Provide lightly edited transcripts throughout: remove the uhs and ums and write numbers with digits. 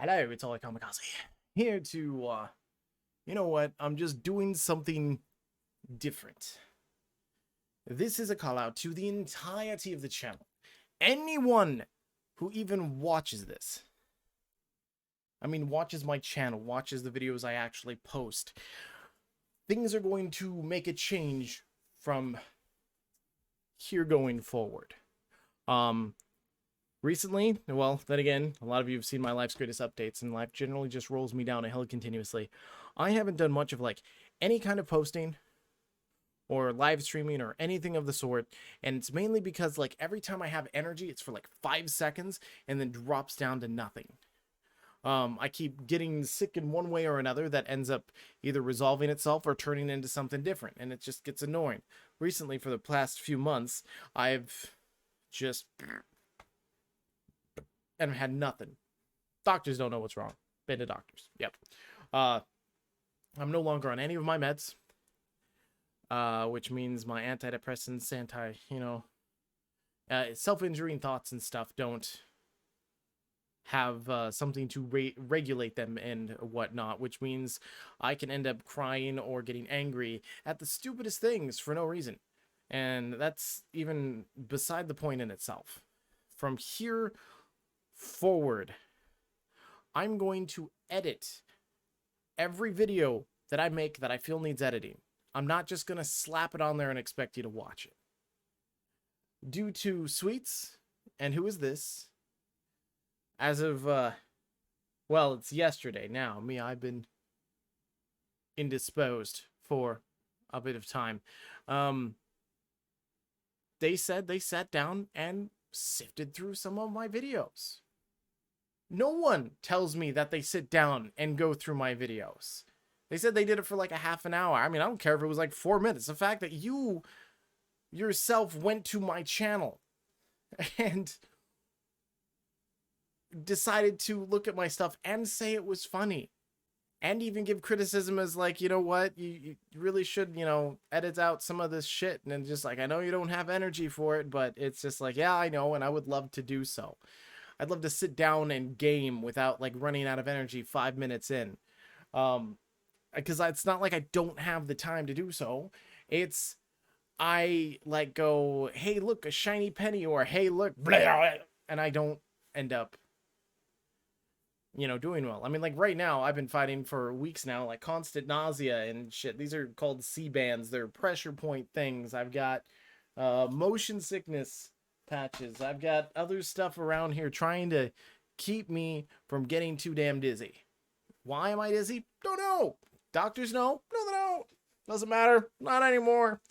Hello, it's Ollie Kamikaze. Here to, you know what? I'm just doing something different. This is a call out to the entirety of the channel. Anyone who even watches this. I mean, watches my channel, watches the videos I actually post. Things are going to make a change from here going forward. Recently, well, then again, a lot of you have seen my life's greatest updates, and life generally just rolls me down a hill continuously. I haven't done much of like any kind of posting or live streaming or anything of the sort, and it's mainly because like every time I have energy, it's for like 5 seconds and then drops down to nothing. I keep getting sick in one way or another that ends up either resolving itself or turning into something different, and it just gets annoying. Recently, for the past few months, I've just and had nothing. Doctors don't know what's wrong. Been to doctors. Yep. I'm no longer on any of my meds, which means my antidepressants, self-injuring thoughts and stuff don't have something to regulate them and whatnot, which means I can end up crying or getting angry at the stupidest things for no reason. And that's even beside the point in itself. From here forward, I'm going to edit every video that I make that I feel needs editing. I'm not just going to slap it on there and expect you to watch it. Due to Sweets, and who is this? As of, well, it's yesterday now. I've been indisposed for a bit of time. They said they sat down and sifted through some of my videos. No one tells me that they sit down and go through my videos. They said they did it for like a half an hour. I mean, I don't care if it was like 4 minutes. The fact that you yourself went to my channel and decided to look at my stuff and say it was funny and even give criticism as like, you know what, you really should, edit out some of this shit. And then just like, I know you don't have energy for it, but it's just like, yeah, I know, and I would love to do so. I'd love to sit down and game without like running out of energy 5 minutes in. Because it's not like I don't have the time to do so. It's I like go, hey, look, a shiny penny, or hey, look, blah, and I don't end up, doing well. I mean, like right now, I've been fighting for weeks now, like constant nausea and shit. These are called C-bands. They're pressure point things. I've got motion sickness patches. I've got other stuff around here trying to keep me from getting too damn dizzy. Why am I dizzy? Don't know. Doctors know? No, they don't. Doesn't matter. Not anymore.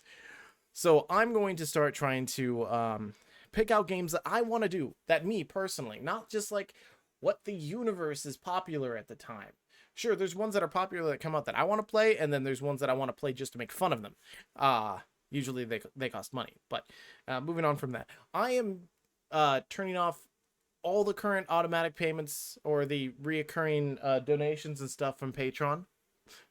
So I'm going to start trying to pick out games that I want to do, that me personally, not just like what the universe is popular at the time. Sure, there's ones that are popular that come out that I want to play, and then there's ones that I want to play just to make fun of them. Usually they cost money. But moving on from that, I am turning off all the current automatic payments or the reoccurring donations and stuff from Patreon.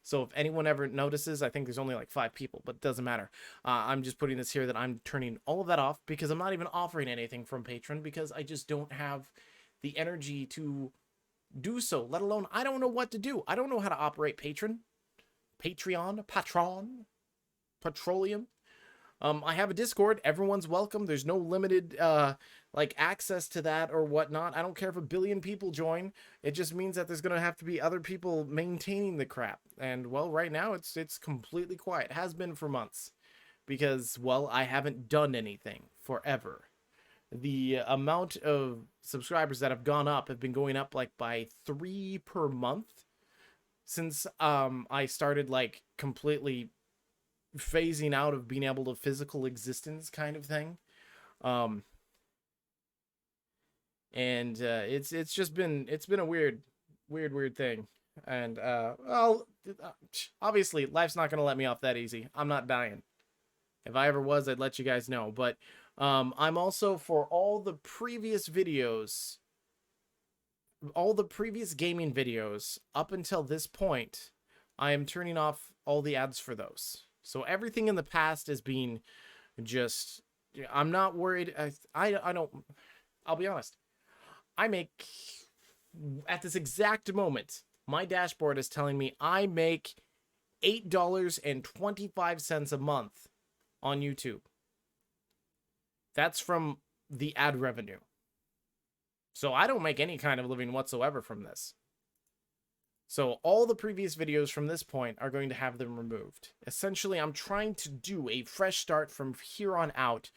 So if anyone ever notices, I think there's only like 5 people, but it doesn't matter. I'm just putting this here that I'm turning all of that off because I'm not even offering anything from Patreon because I just don't have the energy to do so, let alone I don't know what to do. I don't know how to operate Patreon, Petroleum. I have a Discord. Everyone's welcome. There's no limited like access to that or whatnot. I don't care if 1 billion people join. It just means that there's gonna have to be other people maintaining the crap. And well, right now it's completely quiet. It has been for months because well, I haven't done anything forever. The amount of subscribers that have gone up have been going up like by 3 per month since I started like completely phasing out of being able to physical existence kind of thing. And it's just been a weird thing. And well, obviously life's not gonna let me off that easy. I'm not dying. If I ever was, I'd let you guys know. But I'm also, for all the previous videos, all the previous gaming videos up until this point, I am turning off all the ads for those. So everything in the past is being just, I'm not worried. I don't, I'll be honest. I make at this exact moment, my dashboard is telling me I make $8.25 a month on YouTube. That's from the ad revenue. So I don't make any kind of living whatsoever from this. So all the previous videos from this point are going to have them removed. Essentially, I'm trying to do a fresh start from here on out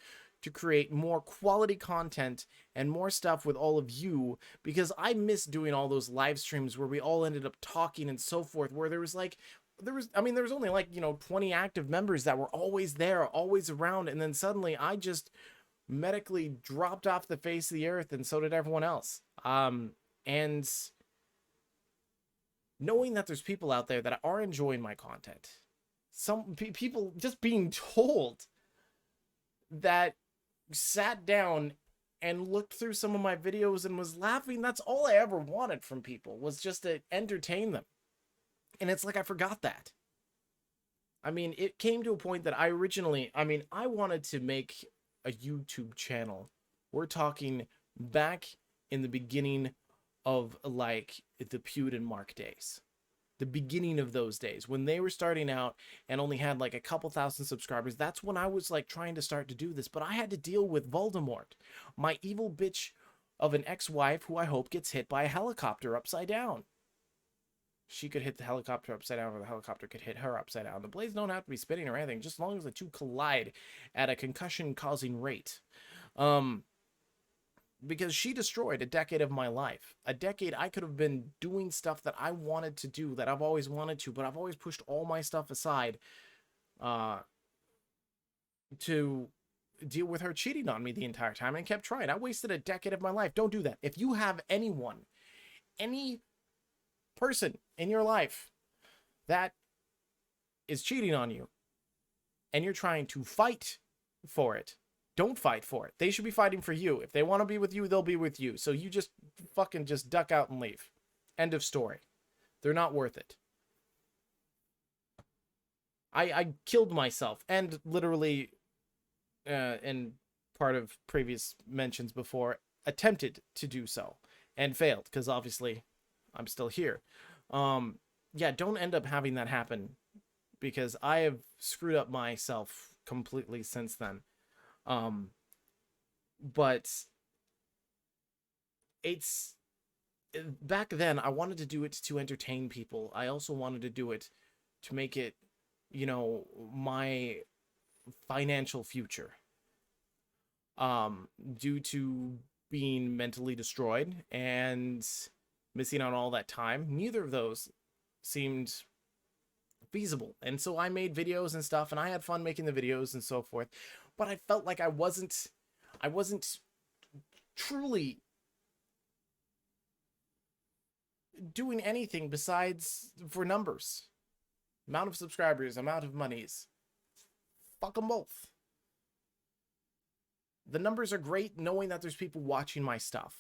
to create more quality content and more stuff with all of you, because I miss doing all those live streams where we all ended up talking and so forth, where there was only like, 20 active members that were always there, always around, and then suddenly I just medically dropped off the face of the earth, and so did everyone else. And knowing that there's people out there that are enjoying my content, some people just being told that sat down and looked through some of my videos and was laughing, that's all I ever wanted from people, was just to entertain them. And it's like I forgot that. I mean, it came to a point that I wanted to make a YouTube channel. We're talking back in the beginning of like the Pewd and Mark days. The beginning of those days when they were starting out and only had like a couple thousand subscribers. That's when I was like trying to start to do this, but I had to deal with Voldemort, my evil bitch of an ex-wife who I hope gets hit by a helicopter upside down. She could hit the helicopter upside down, or the helicopter could hit her upside down. The blades don't have to be spinning or anything, just as long as the two collide at a concussion-causing rate. Because she destroyed a decade of my life. A decade I could have been doing stuff that I wanted to do, that I've always wanted to, but I've always pushed all my stuff aside to deal with her cheating on me the entire time, and kept trying. I wasted a decade of my life. Don't do that. If you have anyone, any person in your life that is cheating on you, and you're trying to fight for it, don't fight for it. They should be fighting for you. If they want to be with you, they'll be with you. So you just fucking just duck out and leave. End of story. They're not worth it. I killed myself, and literally, in part of previous mentions before, attempted to do so and failed, because obviously I'm still here. Yeah, don't end up having that happen, because I have screwed up myself completely since then. But it's, back then I wanted to do it to entertain people. I also wanted to do it to make it, my financial future. Due to being mentally destroyed and missing out on all that time, neither of those seemed feasible. And so I made videos and stuff, and I had fun making the videos and so forth, but I felt like I wasn't truly doing anything besides for numbers. Amount of subscribers, amount of monies. Fuck them both. The numbers are great, knowing that there's people watching my stuff.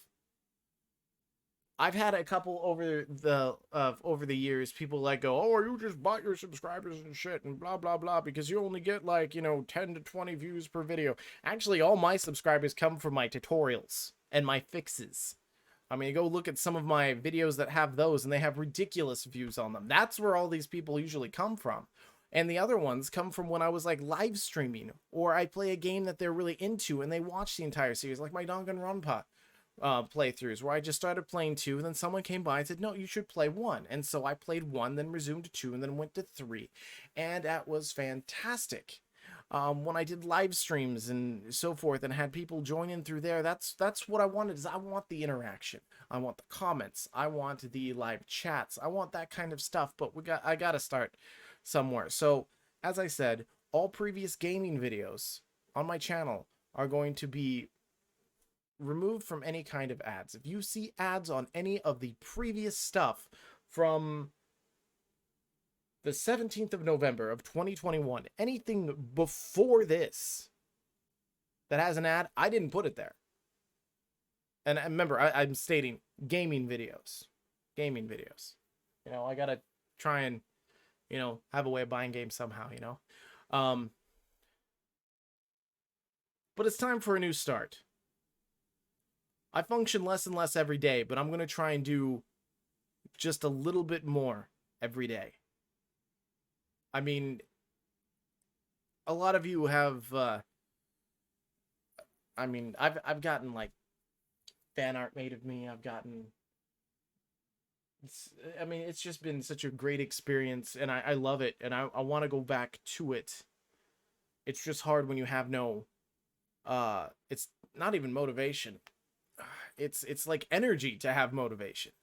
I've had a couple over the years, people like go, oh, you just bought your subscribers and shit and blah blah blah because you only get like 10 to 20 views per video. Actually, all my subscribers come from my tutorials and my fixes. I mean, go look at some of my videos that have those, and they have ridiculous views on them. That's where all these people usually come from. And the other ones come from when I was like live streaming, or I play a game that they're really into and they watch the entire series, like my Danganronpa playthroughs, where I just started playing 2, and then someone came by and said, no, you should play 1. And so I played 1, then resumed to 2, and then went to 3. And that was fantastic. When I did live streams and so forth and had people join in through there, that's what I wanted. Is I want the interaction. I want the comments. I want the live chats. I want that kind of stuff, but I gotta start somewhere. So, as I said, all previous gaming videos on my channel are going to be removed from any kind of ads. If you see ads on any of the previous stuff from the 17th of November of 2021, anything before this that has an ad, I didn't put it there. And remember, I'm stating gaming videos. Gaming videos. I gotta try and, have a way of buying games somehow, But it's time for a new start. I function less and less every day, but I'm going to try and do just a little bit more every day. I mean, a lot of you have I've gotten like fan art made of me. I've gotten it's, I mean, it's just been such a great experience, and I love it, and I want to go back to it. It's just hard when you have no it's not even motivation. It's like energy to have motivation.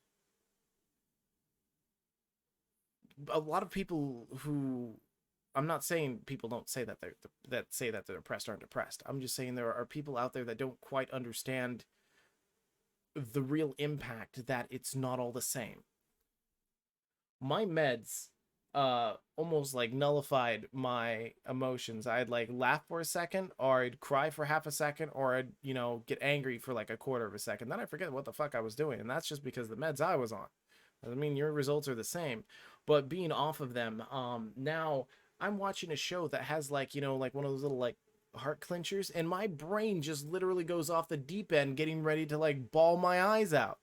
A lot of people who, I'm not saying people don't say that they're depressed aren't depressed. I'm just saying there are people out there that don't quite understand the real impact that it's not all the same. My meds almost like nullified my emotions. I'd like laugh for a second, or I'd cry for half a second, or I'd, get angry for like a quarter of a second. Then I forget what the fuck I was doing. And that's just because the meds I was on. I mean, your results are the same. But being off of them, now I'm watching a show that has like, like one of those little like heart clinchers, and my brain just literally goes off the deep end getting ready to like bawl my eyes out.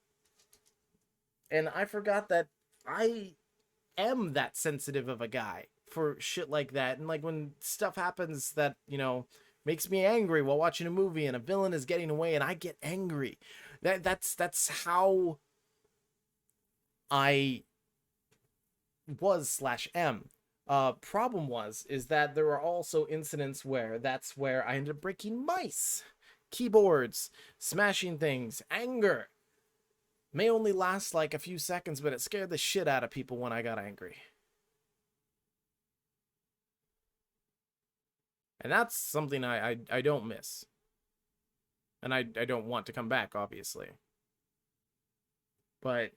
And I forgot that I am that sensitive of a guy for shit like that. And like when stuff happens that, makes me angry while watching a movie and a villain is getting away and I get angry. That's how I was slash am. Problem is that there are also incidents where that's where I ended up breaking mice, keyboards, smashing things. Anger may only last like a few seconds, but it scared the shit out of people when I got angry. And that's something I don't miss. And I don't want to come back, obviously. But,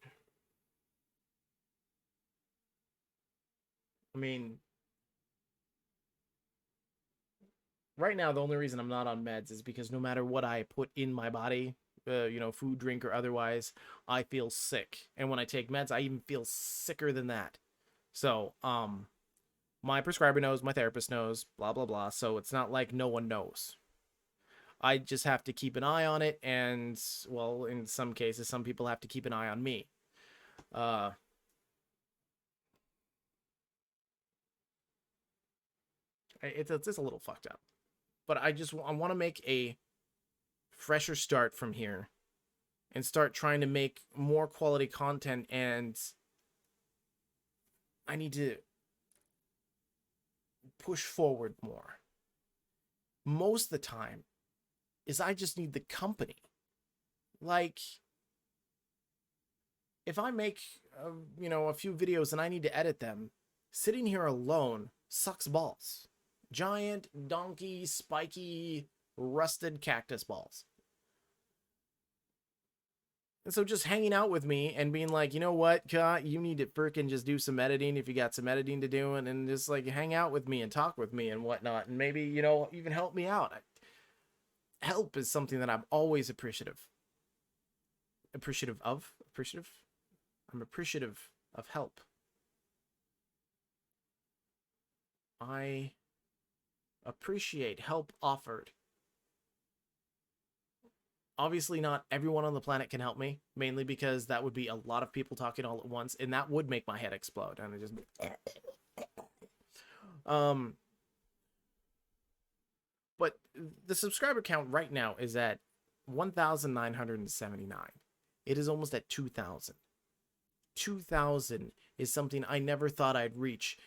I mean, right now, the only reason I'm not on meds is because no matter what I put in my body, food, drink, or otherwise, I feel sick. And when I take meds, I even feel sicker than that. So, my prescriber knows, my therapist knows, blah, blah, blah. So it's not like no one knows. I just have to keep an eye on it, and, well, in some cases, some people have to keep an eye on me. Uh, it's a little fucked up. But I want to make a fresher start from here and start trying to make more quality content, and I need to push forward more. Most of the time is I just need the company. Like, if I make a few videos and I need to edit them, sitting here alone sucks balls. Giant, donkey, spiky, rusted cactus balls. And so just hanging out with me and being like, you know what, you need to freaking just do some editing if you got some editing to do, and just like hang out with me and talk with me and whatnot, and maybe, even help me out. Help is something that I'm always appreciative. Appreciative of? Appreciative? I'm appreciative of help. I appreciate help offered. Obviously, not everyone on the planet can help me, mainly because that would be a lot of people talking all at once, and that would make my head explode. And I just, but the subscriber count right now is at 1,979. It is almost at 2,000. 2,000 is something I never thought I'd reach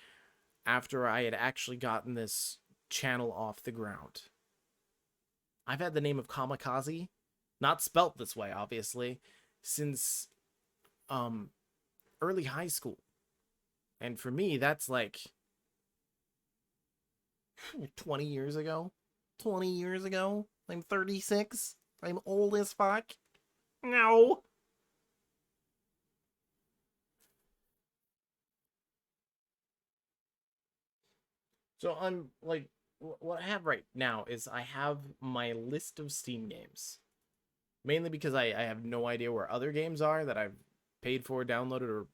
after I had actually gotten this channel off the ground. I've had the name of Kamikaze, not spelt this way, obviously, since early high school. And for me, that's like 20 years ago. 20 years ago. I'm 36. I'm old as fuck. No. So I'm like, what I have right now is I have my list of Steam games. Mainly because I have no idea where other games are that I've paid for, downloaded, or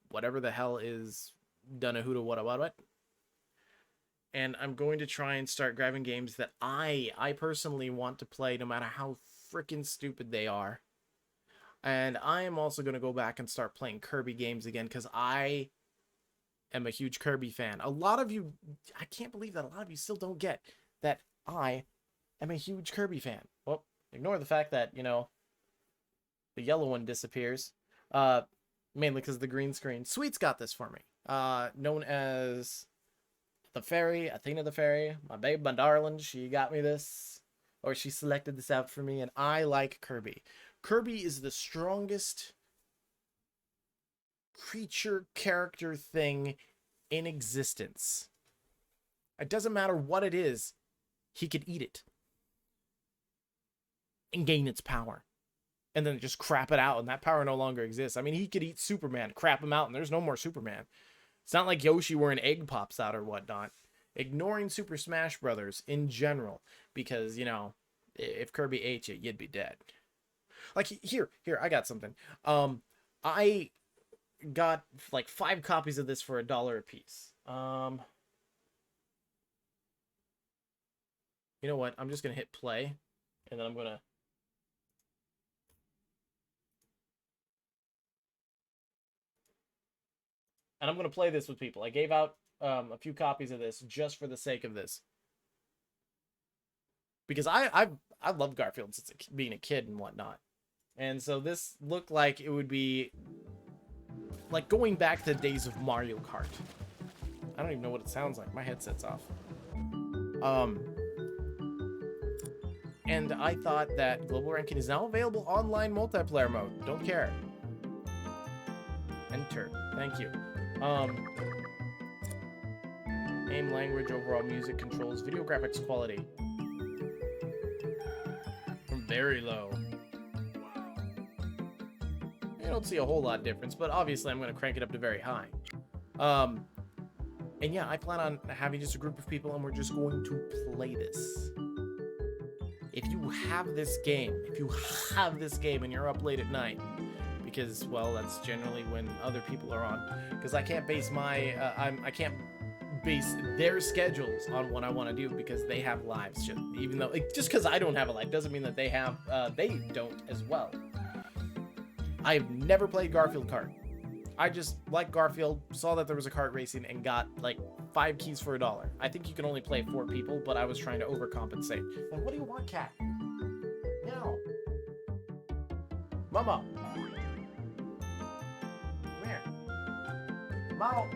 whatever the hell is done a hoota what. And I'm going to try and start grabbing games that I personally want to play, no matter how freaking stupid they are. And I am also going to go back and start playing Kirby games again because I am a huge Kirby fan. A lot of you, I can't believe that a lot of you still don't get that I am a huge Kirby fan. Well, ignore the fact that, you know, the yellow one disappears. Mainly because of the green screen. Sweet's got this for me. Known as the Fairy, Athena the Fairy, my babe, my darling. She got me this, or she selected this out for me, and I like Kirby. Kirby is the strongest creature, character thing in existence. It doesn't matter what it is, he could eat it and gain its power. And then just crap it out, and that power no longer exists. I mean, he could eat Superman, crap him out, and there's no more Superman. It's not like Yoshi where an egg pops out or whatnot. Ignoring Super Smash Brothers in general, because, you know, if Kirby ate you, you'd be dead. Like, here, I got something. I got, like, 5 copies of this for $1 a piece. You know what? I'm just gonna hit play, and then I'm gonna... And I'm going to play this with people. I gave out a few copies of this just for the sake of this. Because I love Garfield since being a kid and whatnot. And so this looked like it would be like going back to the days of Mario Kart. I don't even know what it sounds like. My headset's off. And I thought that Global Ranking is now available online multiplayer mode. Don't care. Enter. Thank you. Aim, language, overall music controls, video graphics quality. From very low. I don't see a whole lot of difference, but obviously I'm going to crank it up to very high. And yeah, I plan on having just a group of people and we're just going to play this. If you have this game, and you're up late at night, because, well, that's generally when other people are on. Because I can't base my, I can't base their schedules on what I want to do because they have lives. Even though, like, just because I don't have a life doesn't mean that they have, they don't as well. I've never played Garfield Kart. I just like Garfield, saw that there was a kart racing, and got like 5 keys for $1. I think you can only play 4 people, but I was trying to overcompensate. And what do you want, cat? Meow. Mama. Where? Mama.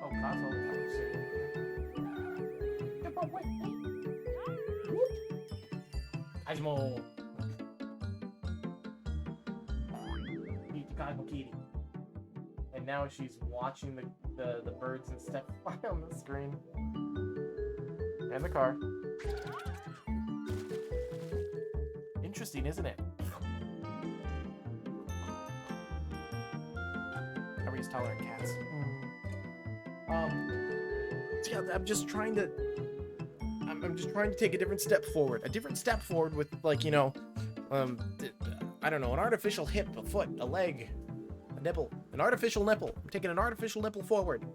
Oh, console. Get away. Cosmo. Kitty. And now she's watching the birds and stuff fly on the screen. And the car. Interesting, isn't it? Everybody's tolerant cats. So yeah, I'm just trying to take a different step forward. A different step forward with, like, you know, I don't know, an artificial hip, a foot, a leg, a nipple, an artificial nipple. I'm taking an artificial nipple forward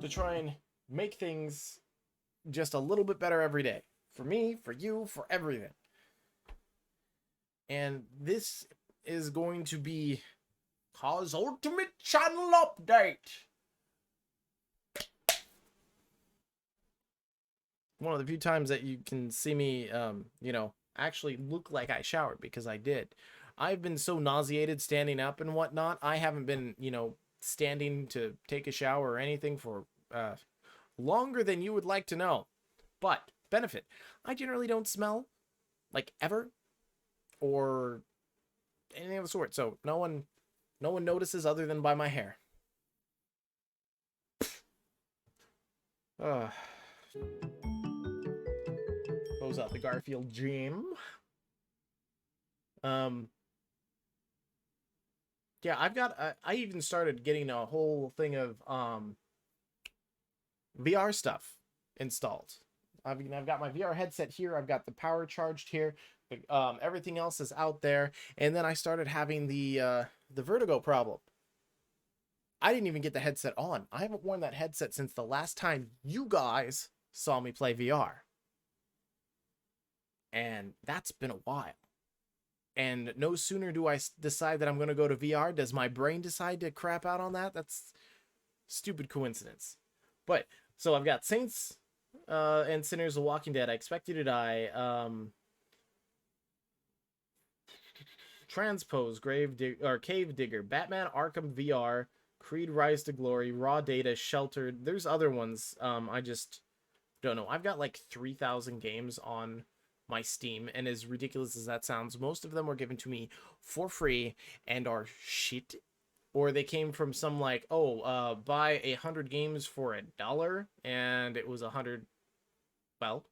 to try and make things just a little bit better every day. For me, for you, for everything. And this is going to be Cause Ultimate Channel Update. One of the few times that you can see me, you know, actually look like I showered, because I did. I've been so nauseated standing up and whatnot. I haven't been, you know, standing to take a shower or anything for longer than you would like to know. But benefit, I generally don't smell, like, ever, or anything of the sort. So no one notices other than by my hair. Close out the Garfield gym. Yeah, I even started getting a whole thing of VR stuff installed. I've got my VR headset here. I've got the power charged here. Everything else is out there. And then I started having the vertigo problem. I didn't even get the headset on. I haven't worn that headset since the last time you guys saw me play VR. And that's been a while. And no sooner do I decide that I'm going to go to VR, does my brain decide to crap out on that? That's stupid coincidence. But so I've got Saints and Sinners, The Walking Dead, I Expect You to Die, Transpose, Cave Digger, Batman Arkham VR, Creed Rise to Glory, Raw Data, Sheltered. There's other ones. I just don't know. I've got like 3,000 games on my Steam, and as ridiculous as that sounds, most of them were given to me for free and are shit. Or they came from some like, oh, buy 100 games for $1, and it was 100, well,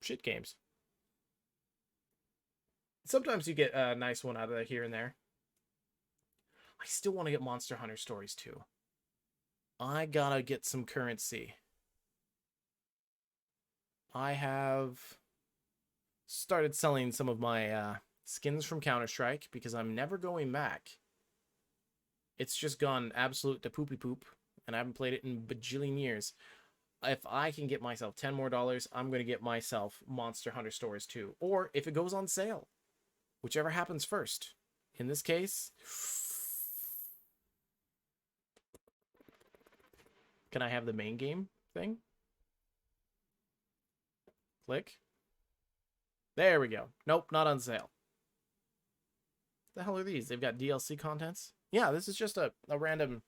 shit games. Sometimes you get a nice one out of here and there. I still want to get Monster Hunter Stories too. I gotta get some currency. I have started selling some of my skins from Counter-Strike because I'm never going back. It's just gone absolute to poopy poop, and I haven't played it in bajillion years. If I can get myself $10 more, I'm going to get myself Monster Hunter Stories 2. Or if it goes on sale, whichever happens first. In this case, can I have the main game thing? Click. There we go. Nope, not on sale. What the hell are these? They've got DLC contents? Yeah, this is just a random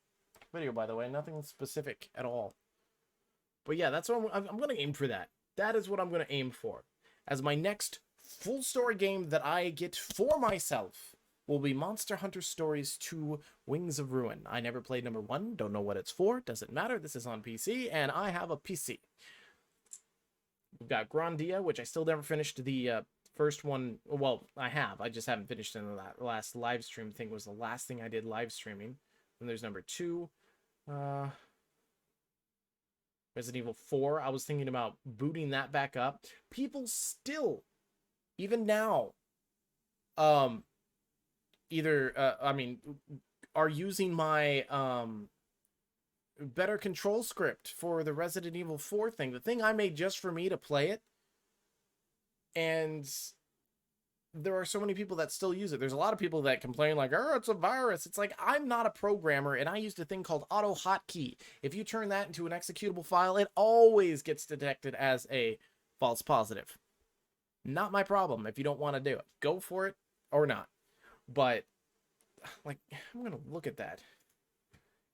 video, by the way. Nothing specific at all. But yeah, that's what I'm going to aim for that. That is what I'm going to aim for. As my next full story game that I get for myself will be Monster Hunter Stories 2 Wings of Ruin. I never played number 1. Don't know what it's for. Doesn't matter. This is on PC, and I have a PC. We've got Grandia, which I still never finished the first one. Well, I have. I just haven't finished in the last live stream thing. Was the last thing I did live streaming. Then there's number 2. Resident Evil 4. I was thinking about booting that back up. People still, even now, either, are using my better control script for the Resident Evil 4 thing. The thing I made just for me to play it. And there are so many people that still use it. There's a lot of people that complain like, oh, it's a virus. It's like, I'm not a programmer, and I used a thing called auto hotkey. If you turn that into an executable file, it always gets detected as a false positive. Not my problem if you don't want to do it. Go for it or not. But, like, I'm going to look at that.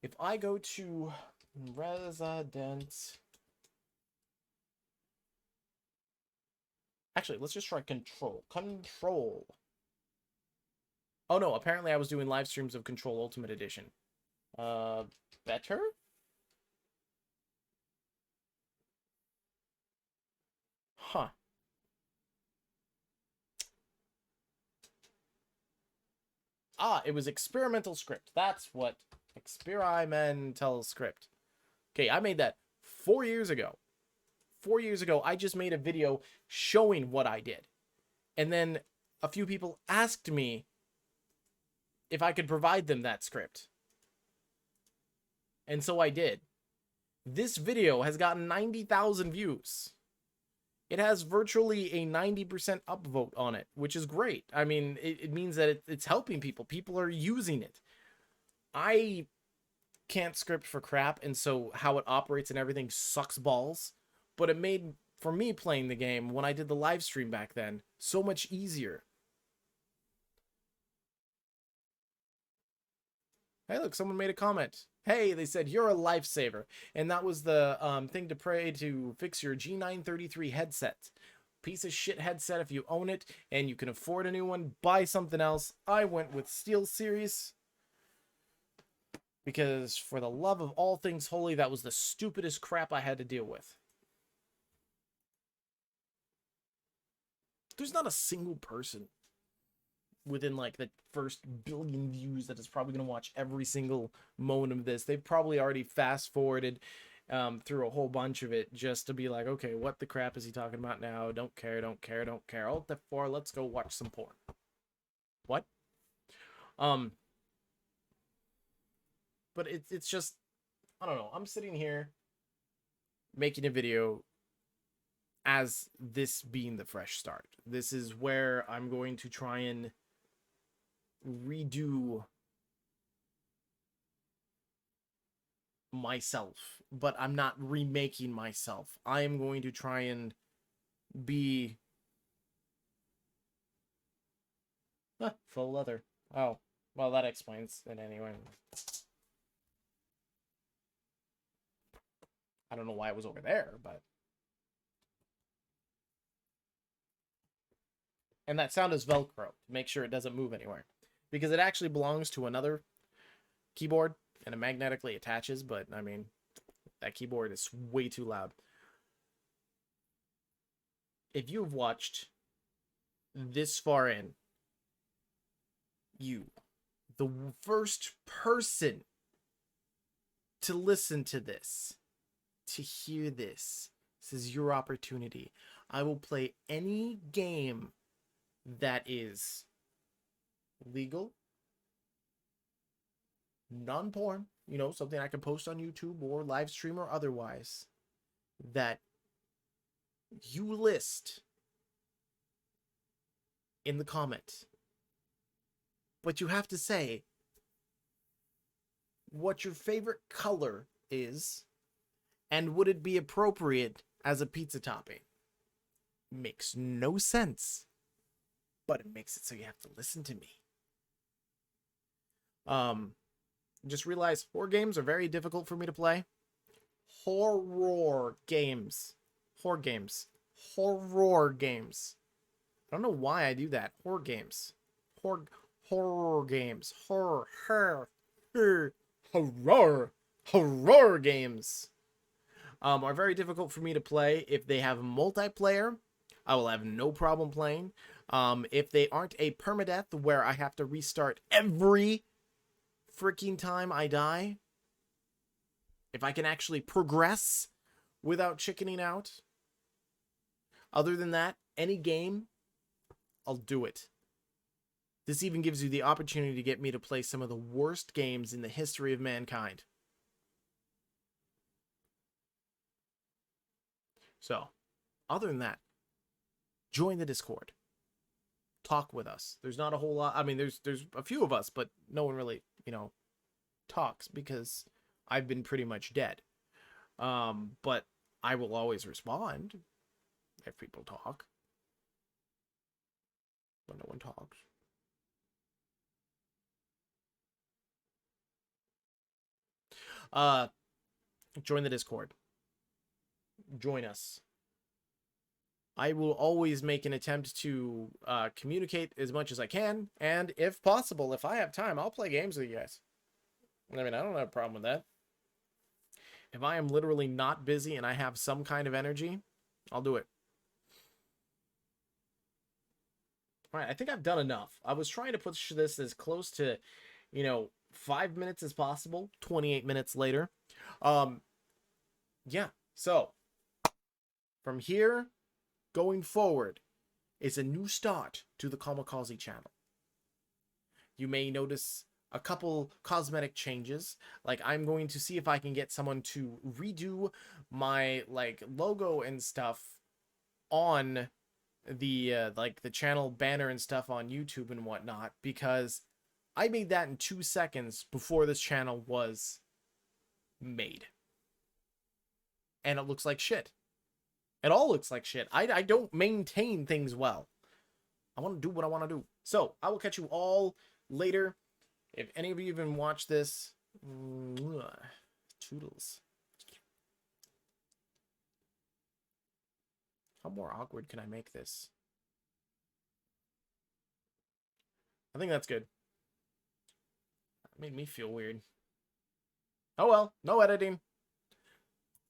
If I go to Resident... Actually, let's just try Control. Control. Oh, no. Apparently, I was doing live streams of Control Ultimate Edition. Better? Huh. Ah, it was experimental script. That's what. Experimental script. Okay, I made that 4 years ago. 4 years ago, I just made a video showing what I did. And then a few people asked me if I could provide them that script. And so I did. This video has gotten 90,000 views. It has virtually a 90% upvote on it, which is great. I mean, it means that it's helping people. People are using it. I can't script for crap, and so how it operates and everything sucks balls. But it made, for me playing the game, when I did the live stream back then, so much easier. Hey, look, someone made a comment. Hey, they said, you're a lifesaver. And that was the thing to pray to fix your G933 headset. Piece of shit headset if you own it and you can afford a new one, buy something else. I went with SteelSeries. Because for the love of all things holy, that was the stupidest crap I had to deal with. There's not a single person within like the first billion views that is probably going to watch every single moment of this. They've probably already fast forwarded through a whole bunch of it just to be like, okay, what the crap is he talking about now? Don't care, don't care, don't care. Alt F4, let's go watch some porn. What? But it's just, I don't know. I'm sitting here making a video as this being the fresh start. This is where I'm going to try and redo myself, but I'm not remaking myself. I am going to try and be full leather. Oh, well, that explains it anyway. I don't know why it was over there, but... And that sound is Velcro. Make sure it doesn't move anywhere. Because it actually belongs to another keyboard, and it magnetically attaches, but, I mean, that keyboard is way too loud. If you've watched this far in, you, the first person to listen to this, to hear this is your opportunity. I will play any game that is legal, non-porn, you know, something I can post on YouTube or live stream or otherwise, that you list in the comment. But you have to say what your favorite color is, and would it be appropriate as a pizza topping. Makes no sense, but it makes it so you have to listen to me. Just realize horror games are very difficult for me to play. Horror games. Horror games. Horror games. I don't know why I do that. Horror games. Horror games. Horror games are very difficult for me to play. If they have multiplayer, I will have no problem playing. If they aren't a permadeath where I have to restart every freaking time I die, if I can actually progress without chickening out, other than that, any game, I'll do it. This even gives you the opportunity to get me to play some of the worst games in the history of mankind. So, other than that, join the Discord. Talk with us. There's not a whole lot. I mean, there's a few of us, but no one really, you know, talks because I've been pretty much dead. But I will always respond if people talk. But no one talks. Join the Discord. Join us. I will always make an attempt to communicate as much as I can, and if possible, if I have time, I'll play games with you guys. I mean, I don't have a problem with that. If I am literally not busy and I have some kind of energy, I'll do it. All right, I think I've done enough. I was trying to push this as close to, 5 minutes as possible. 28 minutes later. Yeah, so from here going forward, it's a new start to the Kamikaze channel. You may notice a couple cosmetic changes. Like, I'm going to see if I can get someone to redo my logo and stuff on the the channel banner and stuff on YouTube and whatnot, because I made that in 2 seconds before this channel was made, and it looks like shit. It all looks like shit. I don't maintain things well. I want to do what I want to do. So I will catch you all later. If any of you even watch this, toodles. How more awkward can I make this? I think that's good. That made me feel weird. Oh well, no editing.